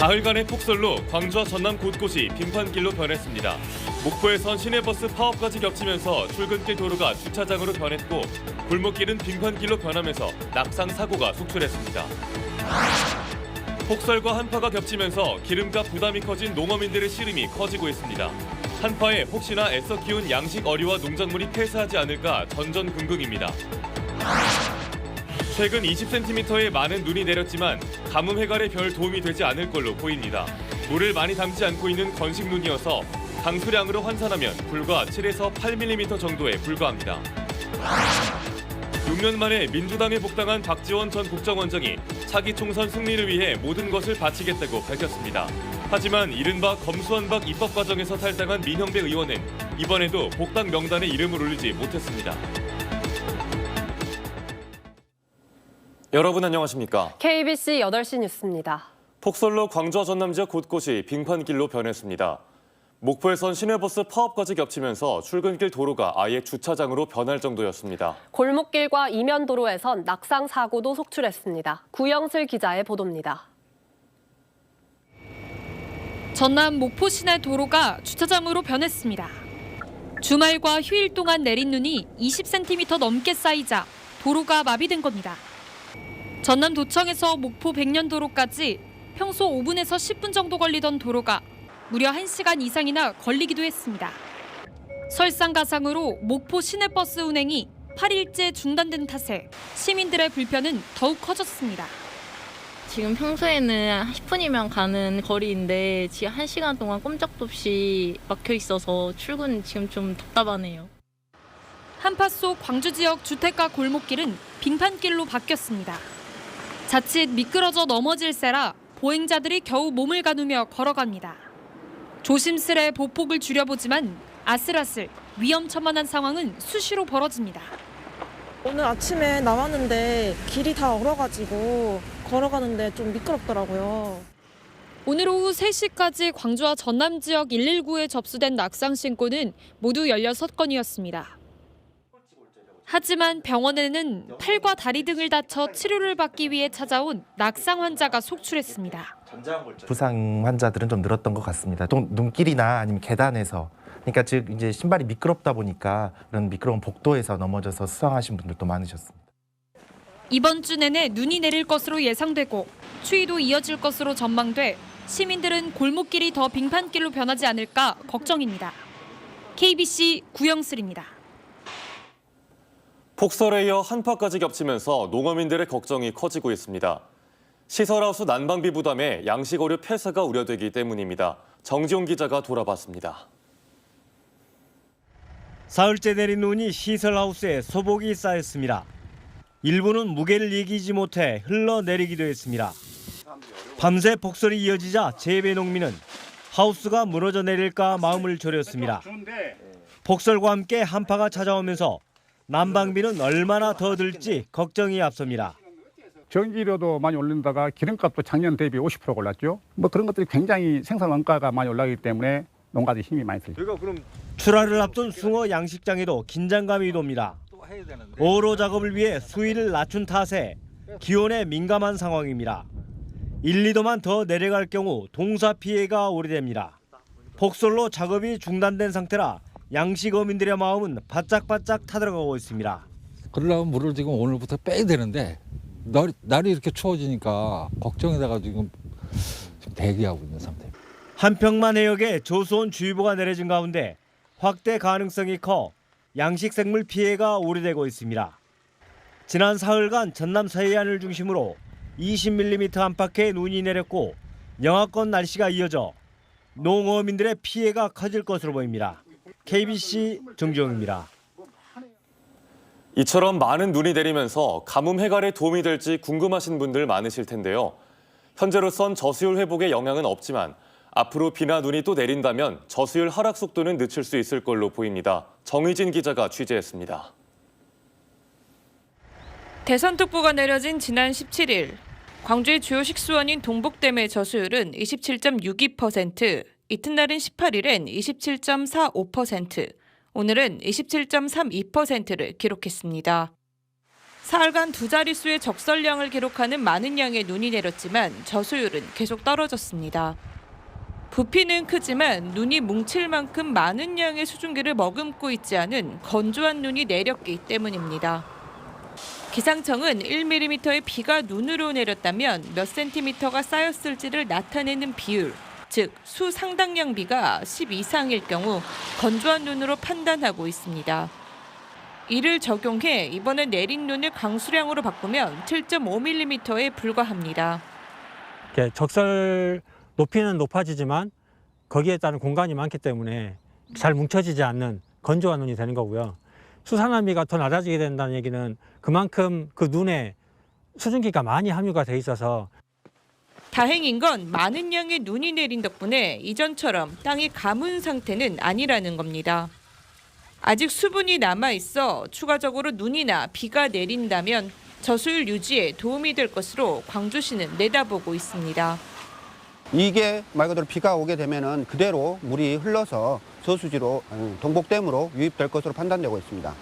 사흘간의 폭설로 광주와 전남 곳곳이 빙판길로 변했습니다. 목포에선 시내버스 파업까지 겹치면서 출근길 도로가 주차장으로 변했고 골목길은 빙판길로 변하면서 낙상 사고가 속출했습니다. 폭설과 한파가 겹치면서 기름값 부담이 커진 농어민들의 시름이 커지고 있습니다. 한파에 혹시나 애써 키운 양식 어류와 농작물이 폐사하지 않을까 전전긍긍입니다. 최근 20cm의 많은 눈이 내렸지만 가뭄 해갈에 별 도움이 되지 않을 걸로 보입니다. 물을 많이 담지 않고 있는 건식눈이어서 강수량으로 환산하면 불과 7에서 8mm 정도에 불과합니다. 6년 만에 민주당에 복당한 박지원 전 국정원장이 차기 총선 승리를 위해 모든 것을 바치겠다고 밝혔습니다. 하지만 이른바 검수완박 입법 과정에서 탈당한 민형배 의원은 이번에도 복당 명단에 이름을 올리지 못했습니다. 여러분 안녕하십니까? KBC 8시 뉴스입니다. 폭설로 광주와 전남 지역 곳곳이 빙판길로 변했습니다. 목포에선 시내버스 파업까지 겹치면서 출근길 도로가 아예 주차장으로 변할 정도였습니다. 골목길과 이면도로에선 낙상 사고도 속출했습니다. 구영슬 기자의 보도입니다. 전남 목포 시내 도로가 주차장으로 변했습니다. 주말과 휴일 동안 내린 눈이 20cm 넘게 쌓이자 도로가 마비된 겁니다. 전남도청에서 목포 백년도로까지 평소 5분에서 10분 정도 걸리던 도로가 무려 1시간 이상이나 걸리기도 했습니다. 설상가상으로 목포 시내버스 운행이 8일째 중단된 탓에 시민들의 불편은 더욱 커졌습니다. 지금 평소에는 10분이면 가는 거리인데 지금 1시간 동안 꼼짝도 없이 막혀 있어서 출근 지금 좀 답답하네요. 한파 속 광주 지역 주택가 골목길은 빙판길로 바뀌었습니다. 자칫 미끄러져 넘어질세라 보행자들이 겨우 몸을 가누며 걸어갑니다. 조심스레 보폭을 줄여보지만 아슬아슬 위험천만한 상황은 수시로 벌어집니다. 오늘 아침에 나왔는데 길이 다 얼어가지고 걸어가는데 좀 미끄럽더라고요. 오늘 오후 3시까지 광주와 전남 지역 119에 접수된 낙상 신고는 모두 16건이었습니다. 하지만 병원에는 팔과 다리 등을 다쳐 치료를 받기 위해 찾아온 낙상 환자가 속출했습니다. 부상 환자들은 좀 늘었던 것 같습니다. 또 눈길이나 아니면 계단에서, 그러니까 즉 이제 신발이 미끄럽다 보니까 그런 미끄러운 복도에서 넘어져서 수상하신 분들도 많으셨습니다. 이번 주 내내 눈이 내릴 것으로 예상되고 추위도 이어질 것으로 전망돼 시민들은 골목길이 더 빙판길로 변하지 않을까 걱정입니다. KBC 구영슬입니다. 폭설에 이어 한파까지 겹치면서 농어민들의 걱정이 커지고 있습니다. 시설하우스 난방비 부담에 양식 어류 폐사가 우려되기 때문입니다. 정지용 기자가 돌아봤습니다. 사흘째 내린 눈이 시설하우스에 소복이 쌓였습니다. 일부는 무게를 이기지 못해 흘러내리기도 했습니다. 밤새 폭설이 이어지자 재배 농민은 하우스가 무너져 내릴까 마음을 졸였습니다. 폭설과 함께 한파가 찾아오면서 난방비는 얼마나 더 들지 걱정이 앞섭니다. 전기료도 많이 올린다가 기름값도 작년 대비 50% 올랐죠. 뭐 그런 것들이 굉장히 생산 원가가 많이 올라가기 때문에 농가들이 힘이 많이 들죠. 출하를 앞둔 숭어 양식장에도 긴장감이 돕니다. 어로 작업을 위해 수위를 낮춘 탓에 기온에 민감한 상황입니다. 1, 2도만 더 내려갈 경우 동사 피해가 오래됩니다. 폭설로 작업이 중단된 상태라 양식 어민들의 마음은 바짝바짝 타들어가고 있습니다. 그러려면 물을 지금 오늘부터 빼야 되는데 날이 이렇게 추워지니까 걱정이 돼가지고 지금 대기하고 있는 상태입니다. 한평만 해역에 조수온 주의보가 내려진 가운데 확대 가능성이 커 양식생물 피해가 우려되고 있습니다. 지난 사흘간 전남 서해안을 중심으로 20mm 안팎의 눈이 내렸고 영하권 날씨가 이어져 농어민들의 피해가 커질 것으로 보입니다. KBC 정지용입니다. 이처럼 많은 눈이 내리면서 가뭄 해갈에 도움이 될지 궁금하신 분들 많으실 텐데요. 현재로선 저수율 회복에 영향은 없지만 앞으로 비나 눈이 또 내린다면 저수율 하락 속도는 늦출 수 있을 걸로 보입니다. 정의진 기자가 취재했습니다. 대선특보가 내려진 지난 17일, 광주의 주요 식수원인 동북댐의 저수율은 27.62%, 이튿날인 18일엔 27.45%, 오늘은 27.32%를 기록했습니다. 사흘간 두 자릿수의 적설량을 기록하는 많은 양의 눈이 내렸지만 저수율은 계속 떨어졌습니다. 부피는 크지만 눈이 뭉칠 만큼 많은 양의 수증기를 머금고 있지 않은 건조한 눈이 내렸기 때문입니다. 기상청은 1mm의 비가 눈으로 내렸다면 몇 센티미터가 쌓였을지를 나타내는 비율, 즉 수 상당량 비가 10 이상일 경우 건조한 눈으로 판단하고 있습니다. 이를 적용해 이번에 내린 눈을 강수량으로 바꾸면 7.5mm에 불과합니다. 적설 높이는 높아지지만 거기에 따른 공간이 많기 때문에 잘 뭉쳐지지 않는 건조한 눈이 되는 거고요. 수산화비가 더 낮아지게 된다는 얘기는 그만큼 그 눈에 수증기가 많이 함유가 돼 있어서 다행인 건 많은 양의 눈이 내린 덕분에 이전처럼 땅이 가문 상태는 아니라는 겁니다. 아직 수분이 남아있어 추가적으로 눈이나 비가 내린다면 저수율 유지에 도움이 될 것으로 광주시는 내다보고 있습니다. 이게 말 그대로 비가 오게 되면은 그대로 물이 흘러서 저수지로 동복댐으로 유입될 것으로 판단되고 있습니다.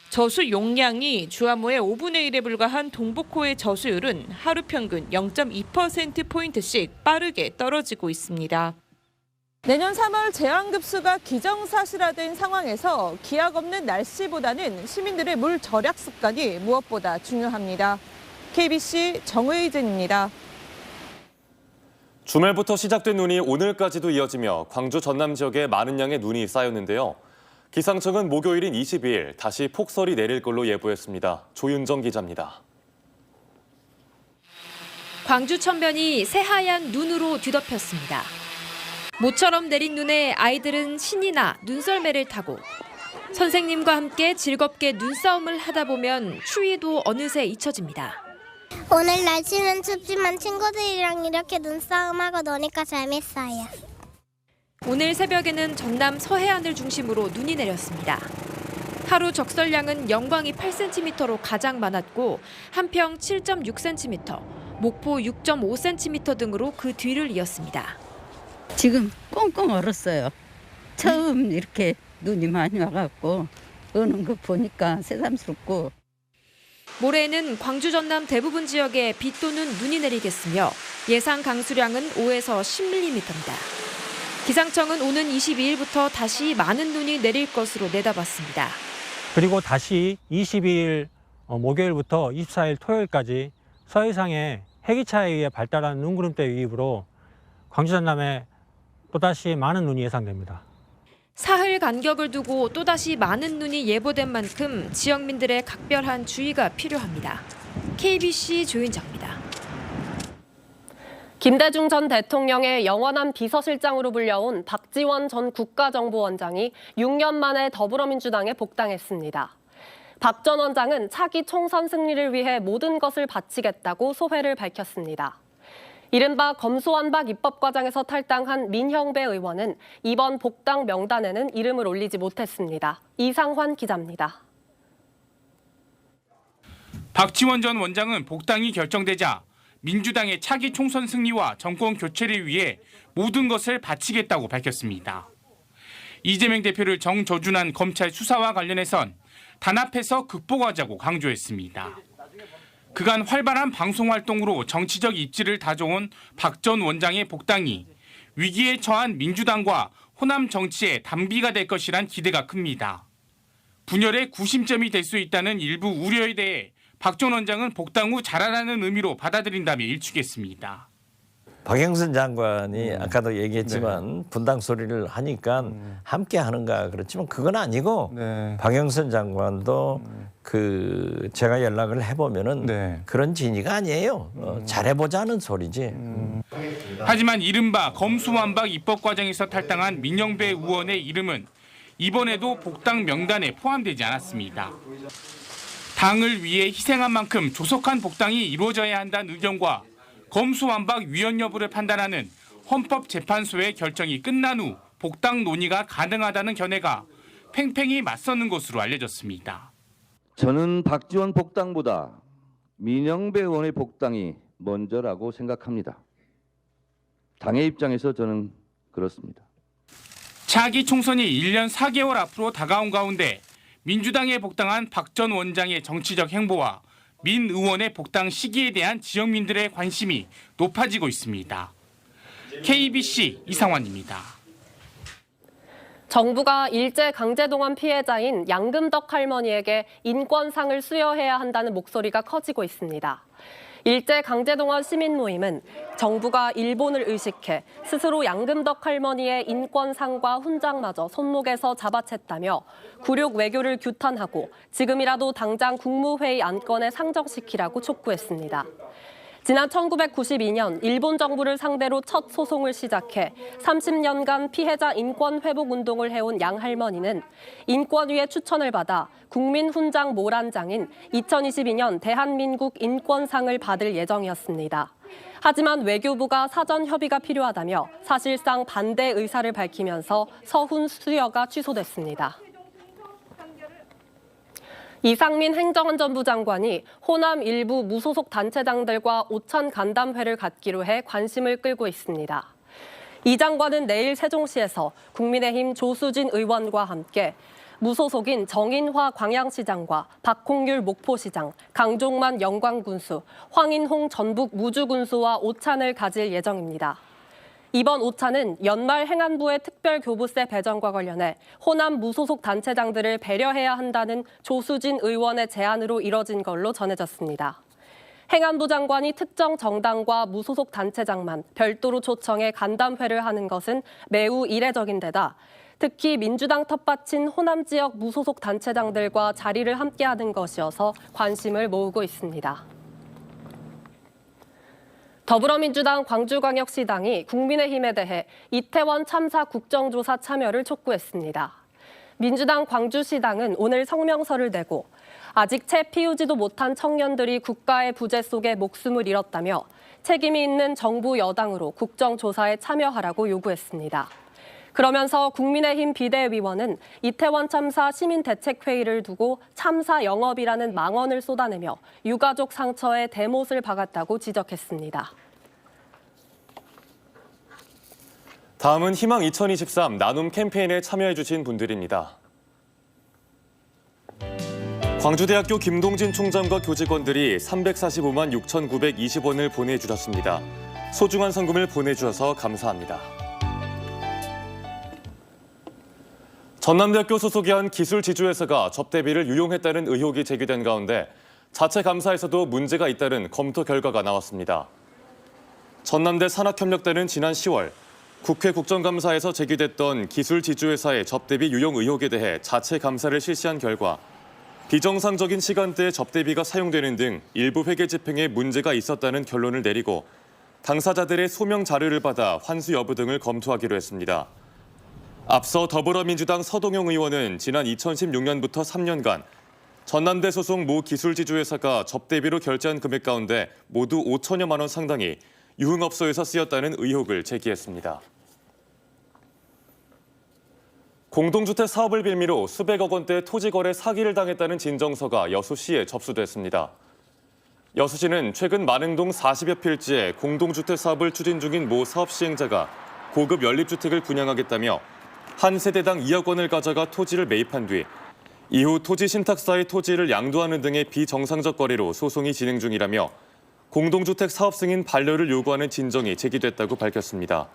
저수 용량이 주암호의 5분의 1에 불과한 동복호의 저수율은 하루 평균 0.2%포인트씩 빠르게 떨어지고 있습니다. 내년 3월 제한급수가 기정사실화된 상황에서 기약 없는 날씨보다는 시민들의 물 절약 습관이 무엇보다 중요합니다. KBC 정의진입니다. 주말부터 시작된 눈이 오늘까지도 이어지며 광주 전남 지역에 많은 양의 눈이 쌓였는데요. 기상청은 목요일인 22일 다시 폭설이 내릴 걸로 예보했습니다. 조윤정 기자입니다. 광주 천변이 새하얀 눈으로 뒤덮였습니다. 모처럼 내린 눈에 아이들은 신이 나 눈썰매를 타고 선생님과 함께 즐겁게 눈싸움을 하다 보면 추위도 어느새 잊혀집니다. 오늘 날씨는 춥지만 친구들이랑 이렇게 눈싸움하고 노니까 재밌어요. 오늘 새벽에는 전남 서해안을 중심으로 눈이 내렸습니다. 하루 적설량은 영광이 8cm로 가장 많았고 한평 7.6cm, 목포 6.5cm 등으로 그 뒤를 이었습니다. 지금 꽁꽁 얼었어요. 처음 이렇게 눈이 많이 와갖고 오는 거 보니까 새삼스럽고. 모레에는 광주 전남 대부분 지역에 비 또는 눈이 내리겠으며 예상 강수량은 5에서 10mm입니다. 기상청은 오는 22일부터 다시 많은 눈이 내릴 것으로 내다봤습니다. 그리고 다시 22일 목요일부터 24일 토요일까지 서해상에 해기차에 의해 발달한 눈구름대 유입으로 광주 전남에 또다시 많은 눈이 예상됩니다. 사흘 간격을 두고 또다시 많은 눈이 예보된 만큼 지역민들의 각별한 주의가 필요합니다. KBC 조윤정입니다. 김대중 전 대통령의 영원한 비서실장으로 불려온 박지원 전 국가정보원장이 6년 만에 더불어민주당에 복당했습니다. 박 전 원장은 차기 총선 승리를 위해 모든 것을 바치겠다고 소회를 밝혔습니다. 이른바 검수완박 입법과정에서 탈당한 민형배 의원은 이번 복당 명단에는 이름을 올리지 못했습니다. 이상환 기자입니다. 박지원 전 원장은 복당이 결정되자 민주당의 차기 총선 승리와 정권 교체를 위해 모든 것을 바치겠다고 밝혔습니다. 이재명 대표를 정조준한 검찰 수사와 관련해선 단합해서 극복하자고 강조했습니다. 그간 활발한 방송 활동으로 정치적 입지를 다져온 박 전 원장의 복당이 위기에 처한 민주당과 호남 정치의 단비가 될 것이란 기대가 큽니다. 분열의 구심점이 될 수 있다는 일부 우려에 대해 박 전 원장은 복당 후 잘하라는 의미로 받아들인다며 일축했습니다. 박영선 장관이 아까도 얘기했지만 분당 소리를 하니까 함께 하는가 그렇지만 그건 아니고 박영선 장관도 그 제가 연락을 해보면은 그런 진위가 아니에요. 잘해보자는 소리지. 하지만 이른바 검수완박 입법 과정에서 탈당한 민영배 의원의 이름은 이번에도 복당 명단에 포함되지 않았습니다. 당을 위해 희생한 만큼 조속한 복당이 이루어져야 한다는 의견과 검수완박 위헌 여부를 판단하는 헌법재판소의 결정이 끝난 후 복당 논의가 가능하다는 견해가 팽팽히 맞서는 것으로 알려졌습니다. 저는 박지원 복당보다 민영배 의원의 복당이 먼저라고 생각합니다. 당의 입장에서 저는 그렇습니다. 차기 총선이 1년 4개월 앞으로 다가온 가운데 민주당에 복당한 박 전 원장의 정치적 행보와 민 의원의 복당 시기에 대한 지역민들의 관심이 높아지고 있습니다. KBC 이상환입니다. 정부가 일제강제동원 피해자인 양금덕 할머니에게 인권상을 수여해야 한다는 목소리가 커지고 있습니다. 일제강제동원 시민모임은 정부가 일본을 의식해 스스로 양금덕 할머니의 인권상과 훈장마저 손목에서 잡아챘다며 굴욕 외교를 규탄하고 지금이라도 당장 국무회의 안건에 상정시키라고 촉구했습니다. 지난 1992년 일본 정부를 상대로 첫 소송을 시작해 30년간 피해자 인권 회복 운동을 해온 양 할머니는 인권위의 추천을 받아 국민훈장 모란장인 2022년 대한민국 인권상을 받을 예정이었습니다. 하지만 외교부가 사전 협의가 필요하다며 사실상 반대 의사를 밝히면서 서훈 수여가 취소됐습니다. 이상민 행정안전부 장관이 호남 일부 무소속 단체장들과 오찬 간담회를 갖기로 해 관심을 끌고 있습니다. 이 장관은 내일 세종시에서 국민의힘 조수진 의원과 함께 무소속인 정인화 광양시장과 박홍률 목포시장, 강종만 영광군수, 황인홍 전북 무주군수와 오찬을 가질 예정입니다. 이번 오찬은 연말 행안부의 특별교부세 배정과 관련해 호남 무소속 단체장들을 배려해야 한다는 조수진 의원의 제안으로 이뤄진 걸로 전해졌습니다. 행안부 장관이 특정 정당과 무소속 단체장만 별도로 초청해 간담회를 하는 것은 매우 이례적인 데다 특히 민주당 텃밭인 호남 지역 무소속 단체장들과 자리를 함께하는 것이어서 관심을 모으고 있습니다. 더불어민주당 광주광역시당이 국민의힘에 대해 이태원 참사 국정조사 참여를 촉구했습니다. 민주당 광주시당은 오늘 성명서를 내고 아직 채 피우지도 못한 청년들이 국가의 부재 속에 목숨을 잃었다며 책임이 있는 정부 여당으로 국정조사에 참여하라고 요구했습니다. 그러면서 국민의힘 비대위원은 이태원 참사 시민대책회의를 두고 참사 영업이라는 망언을 쏟아내며 유가족 상처에 대못을 박았다고 지적했습니다. 다음은 희망 2023 나눔 캠페인에 참여해주신 분들입니다. 광주대학교 김동진 총장과 교직원들이 345만 6,920원을 보내주셨습니다. 소중한 성금을 보내주셔서 감사합니다. 전남대학교 소속의 한 기술지주회사가 접대비를 유용했다는 의혹이 제기된 가운데 자체 감사에서도 문제가 있다는 검토 결과가 나왔습니다. 전남대 산학협력대는 지난 10월 국회 국정감사에서 제기됐던 기술지주회사의 접대비 유용 의혹에 대해 자체 감사를 실시한 결과 비정상적인 시간대에 접대비가 사용되는 등 일부 회계 집행에 문제가 있었다는 결론을 내리고 당사자들의 소명 자료를 받아 환수 여부 등을 검토하기로 했습니다. 앞서 더불어민주당 서동영 의원은 지난 2016년부터 3년간 전남대 소속 모 기술지주회사가 접대비로 결제한 금액 가운데 모두 5천여만 원 상당이 유흥업소에서 쓰였다는 의혹을 제기했습니다. 공동주택 사업을 빌미로 수백억 원대 토지거래 사기를 당했다는 진정서가 여수시에 접수됐습니다. 여수시는 최근 만흥동 40여 필지에 공동주택 사업을 추진 중인 모 사업 시행자가 고급 연립주택을 분양하겠다며 한 세대당 2억 원을 가져가 토지를 매입한 뒤 이후 토지 신탁사의 토지를 양도하는 등의 비정상적 거래로 소송이 진행 중이라며 공동주택 사업 승인 반려를 요구하는 진정이 제기됐다고 밝혔습니다.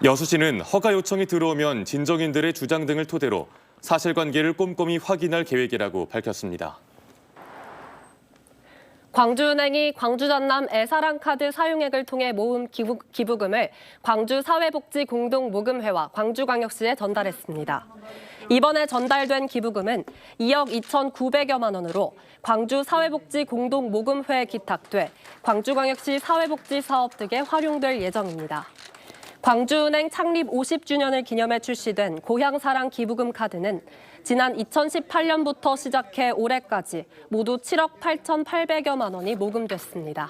여수시는 허가 요청이 들어오면 진정인들의 주장 등을 토대로 사실관계를 꼼꼼히 확인할 계획이라고 밝혔습니다. 광주은행이 광주전남 애사랑카드 사용액을 통해 모은 기부금을 광주사회복지공동모금회와 광주광역시에 전달했습니다. 이번에 전달된 기부금은 2억 2,900여만 원으로 광주사회복지공동모금회에 기탁돼 광주광역시 사회복지사업 등에 활용될 예정입니다. 광주은행 창립 50주년을 기념해 출시된 고향사랑 기부금 카드는 지난 2018년부터 시작해 올해까지 모두 7억 8,800여만 원이 모금됐습니다.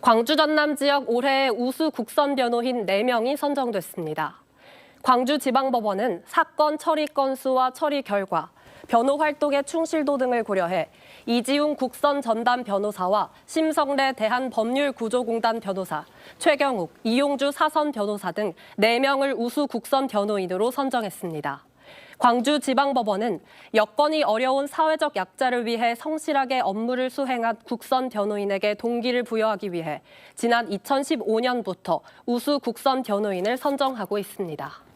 광주 전남 지역 올해의 우수 국선 변호인 4명이 선정됐습니다. 광주지방법원은 사건 처리 건수와 처리 결과, 변호 활동의 충실도 등을 고려해 이지웅 국선 전담 변호사와 심성래 대한법률구조공단 변호사, 최경욱, 이용주 사선 변호사 등 4명을 우수 국선 변호인으로 선정했습니다. 광주지방법원은 여건이 어려운 사회적 약자를 위해 성실하게 업무를 수행한 국선 변호인에게 동기를 부여하기 위해 지난 2015년부터 우수 국선 변호인을 선정하고 있습니다.